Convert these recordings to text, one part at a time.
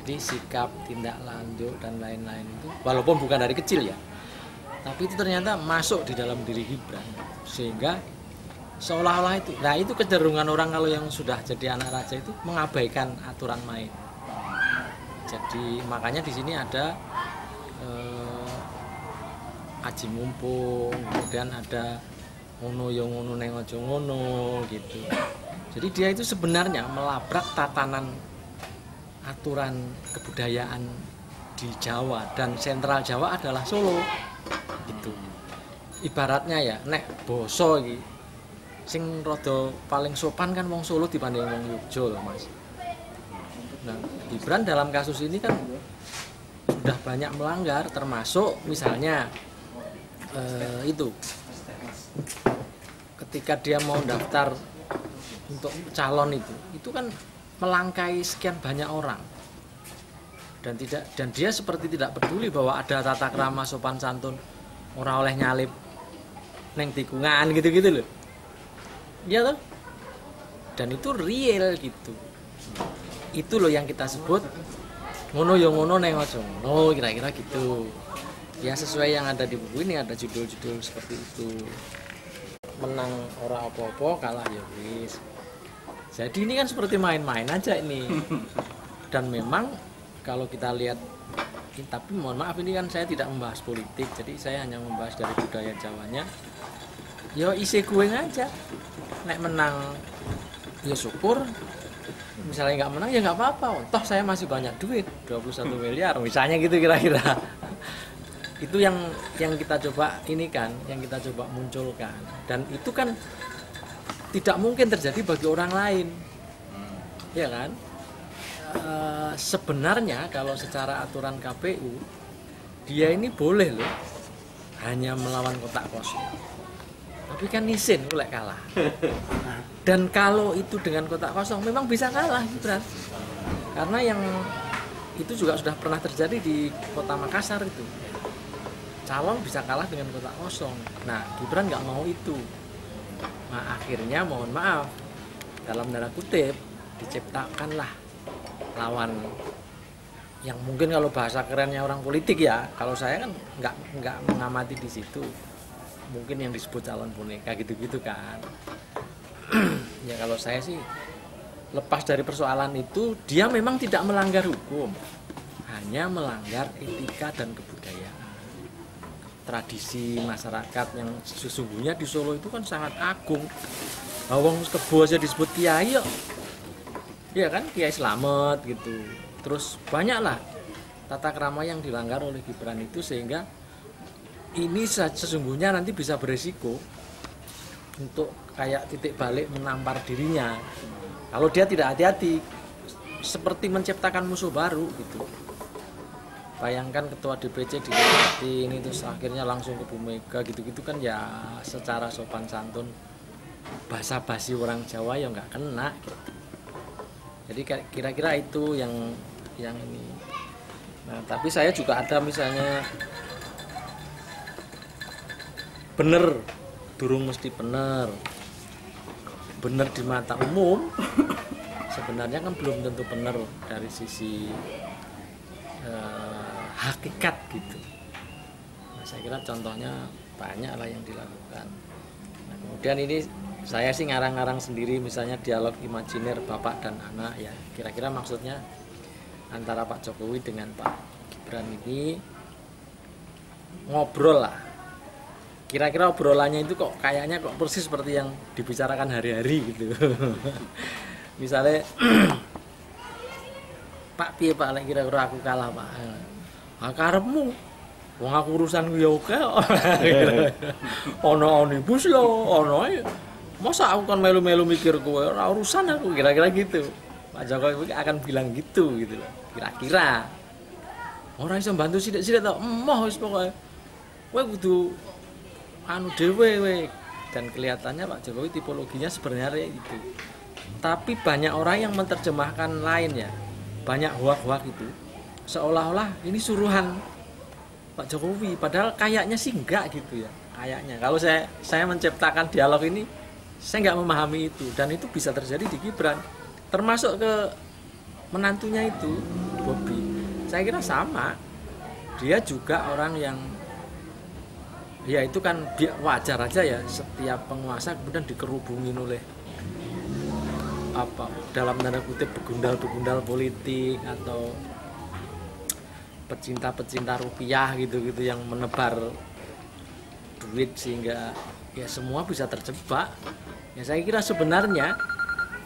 Jadi sikap, tindak lanjut dan lain-lain itu walaupun bukan dari kecil ya, tapi itu ternyata masuk di dalam diri Gibran sehingga seolah-olah itu. Nah, itu kecenderungan orang kalau yang sudah jadi anak raja itu mengabaikan aturan main. Jadi makanya di sini ada aji mumpung, kemudian ada ngono yo ngono neng ojo ngono gitu. Jadi dia itu sebenarnya melabrak tatanan aturan kebudayaan di Jawa, dan sentral Jawa adalah Solo gitu. Ibaratnya ya nek boso iki sing rada paling sopan kan wong Solo dibanding wong Yogyo loh Mas. Nah, Gibran dalam kasus ini kan sudah banyak melanggar, termasuk misalnya itu ketika dia mau daftar untuk calon itu kan melangkai sekian banyak orang, dan dia seperti tidak peduli bahwa ada tata krama sopan santun, orang oleh nyalip neng tikungan gitu-gitu loh. Iya toh? Dan itu real gitu. Itu loh yang kita sebut ngono yo ngono neng ojo ngono, kira-kira gitu. Ya sesuai yang ada di buku ini, ada judul-judul seperti itu. Menang ora apa-apa, kalah ya wis. Jadi ini kan seperti main-main aja ini. Dan memang kalau kita lihat, tapi mohon maaf ini kan saya tidak membahas politik, jadi saya hanya membahas dari budaya Jawanya. Ya isi gue aja. Nek menang ya syukur. Misalnya nggak menang ya nggak apa-apa. Toh saya masih banyak duit, 21 miliar misalnya gitu kira-kira. Itu yang kita coba ini kan, yang kita coba munculkan. Dan itu kan tidak mungkin terjadi bagi orang lain, ya kan? Sebenarnya kalau secara aturan KPU dia ini boleh loh hanya melawan kotak kosong, tapi kan isin oleh kalah. Dan kalau itu dengan kotak kosong memang bisa kalah Gibran, karena yang itu juga sudah pernah terjadi di kota Makassar itu, calon bisa kalah dengan kotak kosong. Nah Gibran nggak mau itu. Nah akhirnya mohon maaf dalam tanda kutip diciptakanlah lawan yang mungkin kalau bahasa kerennya orang politik ya, kalau saya kan nggak mengamati di situ, mungkin yang disebut calon boneka gitu-gitu kan. Ya kalau saya sih lepas dari persoalan itu, dia memang tidak melanggar hukum, hanya melanggar etika dan kebudayaan. Tradisi masyarakat yang sesungguhnya di Solo itu kan sangat agung. Wong kebo aja disebut kiai ya. Iya kan, Kiai Slamet gitu. Terus banyaklah tata krama yang dilanggar oleh Gibran itu, sehingga ini sesungguhnya nanti bisa beresiko untuk kayak titik balik menampar dirinya. Kalau dia tidak hati-hati, seperti menciptakan musuh baru gitu. Bayangkan ketua DPC diganti ini terus akhirnya langsung ke Bu Mega gitu-gitu kan ya, secara sopan santun basa-basi orang Jawa ya nggak kena gitu. Jadi kira-kira itu yang ini. Nah tapi saya juga ada misalnya bener durung mesti bener di mata umum, sebenarnya kan belum tentu bener dari sisi hakikat gitu. Nah, saya kira contohnya banyak lah yang dilakukan. Nah, kemudian ini saya sih ngarang-ngarang sendiri, misalnya dialog imajiner bapak dan anak ya. Kira-kira maksudnya antara Pak Jokowi dengan Pak Gibran ini ngobrol lah. Kira-kira obrolannya itu kok kayaknya kok persis seperti yang dibicarakan hari-hari gitu. Misalnya Pak piye Pak lek kira-kira aku kalah Pak. Karepmu wong aku urusan ku ya oke. Ono omnibus lho, ono masa aku kan melu-melu mikir kowe ora urusan aku, kira-kira gitu. Pak Jokowi akan bilang gitu loh. Kira-kira. Ora iso bantu sithik-sithik to, emoh wis pokoke. Kowe kudu anu dhewe we. Dan kelihatannya Pak Jokowi tipologinya sebenarnya itu. Tapi banyak orang yang menerjemahkan lain ya. Banyak hoak-hoak itu seolah-olah ini suruhan Pak Jokowi, padahal kayaknya sih enggak gitu ya. Kayaknya kalau saya menciptakan dialog ini, saya nggak memahami itu, dan itu bisa terjadi di Gibran, termasuk ke menantunya itu. Bobi, saya kira sama. Dia juga orang yang ya itu kan wajar aja ya, setiap penguasa kemudian dikerubungin oleh apa dalam tanda kutip begundal-begundal politik atau pecinta-pecinta rupiah gitu-gitu yang menebar duit sehingga ya semua bisa terjebak. Ya saya kira sebenarnya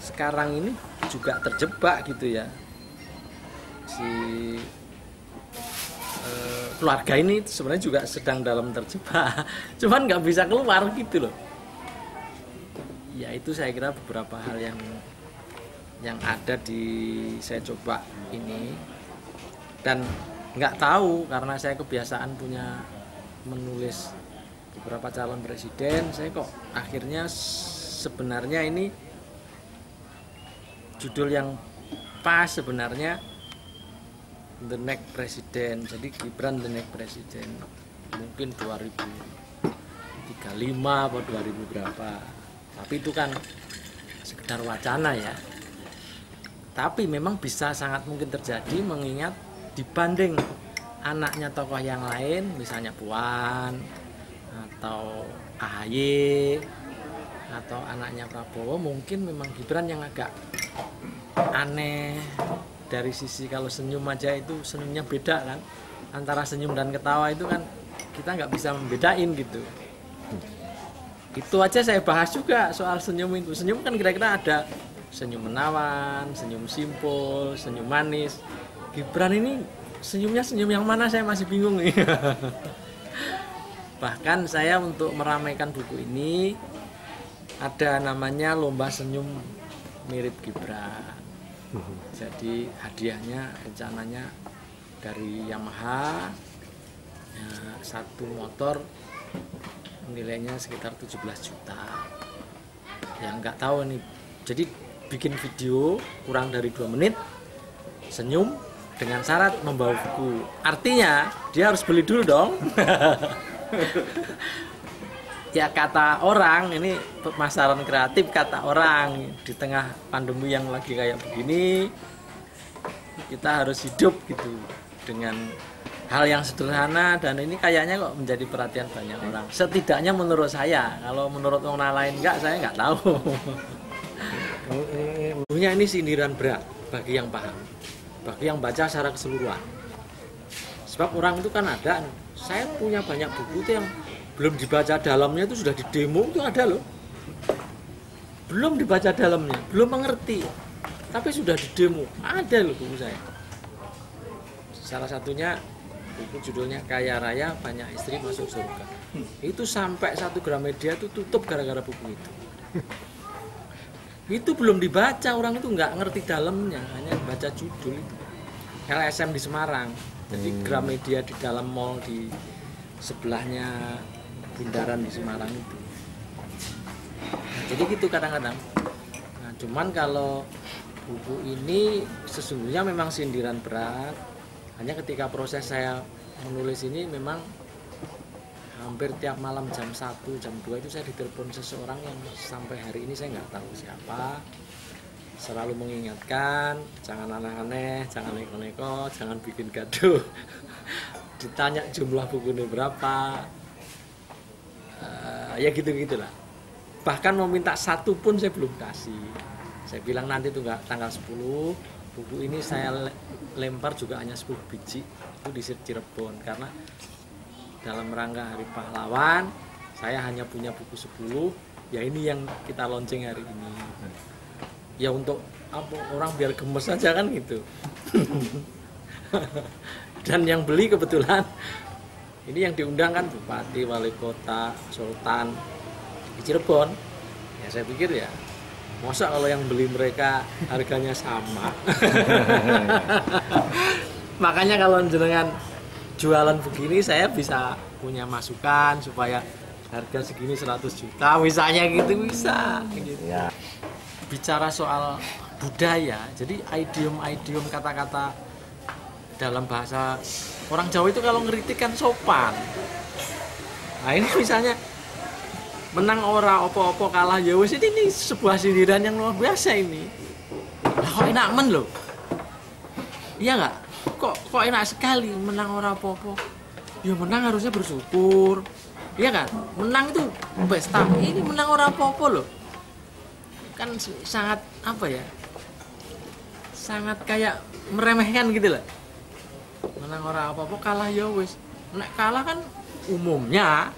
sekarang ini juga terjebak gitu ya, si keluarga ini sebenarnya juga sedang dalam terjebak, cuman nggak bisa keluar gitu loh. Ya itu saya kira beberapa hal yang ada di saya coba ini, dan nggak tahu karena saya kebiasaan punya menulis beberapa calon presiden, saya kok akhirnya sebenarnya ini judul yang pas sebenarnya The Next President. Jadi Gibran The Next President mungkin 2035 atau 2000 berapa, tapi itu kan sekedar wacana ya. Tapi memang bisa sangat mungkin terjadi mengingat dibanding anaknya tokoh yang lain, misalnya Puan atau AHY atau anaknya Prabowo, mungkin memang Gibran yang agak aneh dari sisi kalau senyum aja itu senyumnya beda kan, antara senyum dan ketawa itu kan kita nggak bisa membedain gitu. Itu aja saya bahas juga soal senyum itu. Senyum kan kira-kira ada senyum menawan, senyum simpul, senyum manis. Gibran ini senyumnya senyum yang mana saya masih bingung nih. Bahkan saya untuk meramaikan buku ini ada namanya lomba senyum mirip Gibran. Jadi hadiahnya rencananya dari Yamaha ya, satu motor nilainya sekitar 17 juta. Ya nggak tahu nih. Jadi bikin video kurang dari 2 menit senyum dengan syarat membawa buku. Artinya dia harus beli dulu dong. Ya kata orang, ini pemasaran kreatif kata orang, di tengah pandemi yang lagi kayak begini kita harus hidup gitu dengan hal yang sederhana, dan ini kayaknya kok menjadi perhatian banyak orang. Setidaknya menurut saya, kalau menurut orang lain enggak, saya nggak tahu. Bukunya ini sindiran berat bagi yang paham, bagi yang baca secara keseluruhan. Sebab orang itu kan ada, saya punya banyak buku itu yang belum dibaca dalamnya itu sudah di demo itu ada loh. Belum dibaca dalamnya, belum mengerti, tapi sudah di demo. Ada loh buku saya. Salah satunya buku judulnya Kaya Raya Banyak Istri Masuk Surga. Itu sampai 1 Gramedia itu tutup gara-gara buku itu. Itu belum dibaca, orang itu nggak ngerti dalamnya, hanya baca judul itu. LSM di Semarang, jadi Gramedia di dalam mall di sebelahnya Bundaran di Semarang itu. Jadi gitu kadang-kadang. Nah, cuman kalau buku ini sesungguhnya memang sindiran berat. Hanya ketika proses saya menulis ini memang hampir tiap malam jam 1, jam 2 itu saya ditelepon seseorang yang sampai hari ini saya nggak tahu siapa. Selalu mengingatkan, jangan aneh-aneh, jangan neko-neko, jangan bikin gaduh. Ditanya jumlah buku ini berapa, ya gitu-gitulah. Bahkan mau minta 1 pun saya belum kasih. Saya bilang nanti tunggu tanggal 10, buku ini saya lempar juga hanya 10 biji, itu di Cirebon. Karena dalam rangka Hari Pahlawan, saya hanya punya buku 10, ya ini yang kita launching hari ini. Ya untuk apa, orang biar gemes aja kan gitu. Dan yang beli kebetulan ini yang diundang kan bupati, wali kota, sultan di Cirebon. Ya saya pikir ya masa kalau yang beli mereka harganya sama. Makanya kalau jenengan jualan begini saya bisa punya masukan supaya harga segini 100 juta misalnya gitu, bisa gitu. Ya. Bicara soal budaya, jadi idiom-idiom kata-kata dalam bahasa orang Jawa itu kalau ngeritik kan sopan. Nah ini misalnya menang ora opo-opo kalah ya wis, ini sebuah sindiran yang luar biasa ini. Lah kok enak men loh. Iya enggak? kok enak sekali menang ora apa-apa. Ya menang harusnya bersyukur. Iya kan? Menang itu pesta. Ini menang ora apa-apa loh. Kan sangat apa ya? Sangat kayak meremehkan gitu lah. Menang ora apa-apa, kalah ya wis. Nek kalah kan umumnya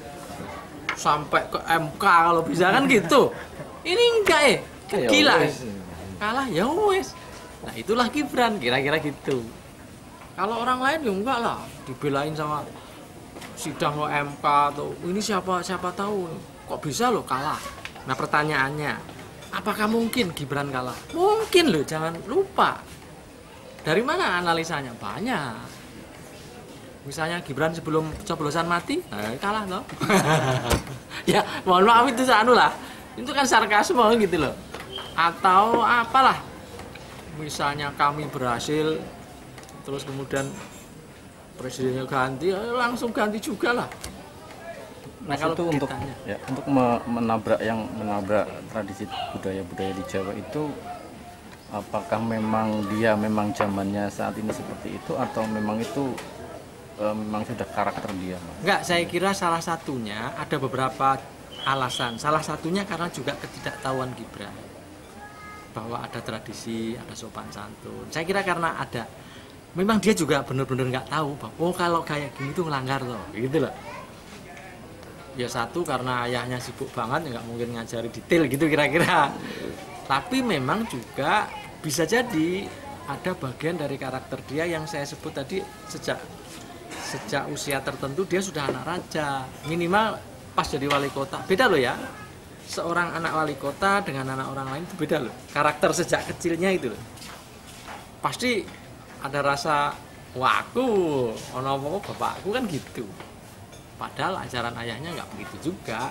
sampai ke MK kalau bisa kan gitu. Ini enggak gila. Kalah ya wis. Nah, itulah Gibran kira-kira gitu. Kalau orang lain ya enggak lah, dibelain sama sidang lo MK atau ini siapa tahu kok bisa lo kalah. Nah, pertanyaannya, apakah mungkin Gibran kalah? Mungkin loh, jangan lupa. Dari mana analisanya? Banyak. Misalnya Gibran sebelum coblosan mati, kalah loh. Ya, mohon maaf itu anu lah. Itu kan sarkasme gitu loh. Atau apalah. Misalnya kami berhasil, terus kemudian presidennya ganti, langsung ganti juga lah. Nah, kalau itu untuk ditanya, untuk menabrak tradisi budaya di Jawa itu, apakah memang zamannya saat ini seperti itu atau memang itu memang sudah karakter dia, Mas? enggak, saya kira salah satunya ada beberapa alasan. Salah satunya karena juga ketidaktahuan Gibran bahwa ada tradisi, ada sopan santun. Saya kira karena ada, memang dia juga benar-benar nggak tahu bahwa kalau kayak gini tuh melanggar loh, gitu loh. Ya satu karena ayahnya sibuk banget, nggak mungkin ngajari detail gitu kira-kira. Tapi memang juga bisa jadi ada bagian dari karakter dia yang saya sebut tadi, sejak usia tertentu dia sudah anak raja. Minimal pas jadi wali kota. Beda loh ya. Seorang anak wali kota dengan anak orang lain itu beda loh. Karakter sejak kecilnya itu loh. Pasti ada rasa, wah aku, ono apa bapakku kan gitu. Padahal ajaran ayahnya nggak begitu juga.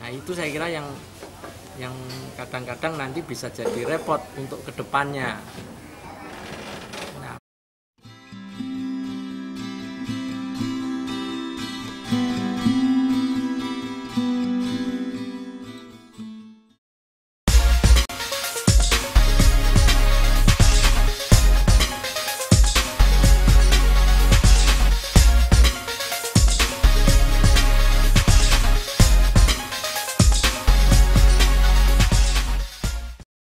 Nah, itu saya kira yang kadang-kadang nanti bisa jadi repot untuk kedepannya.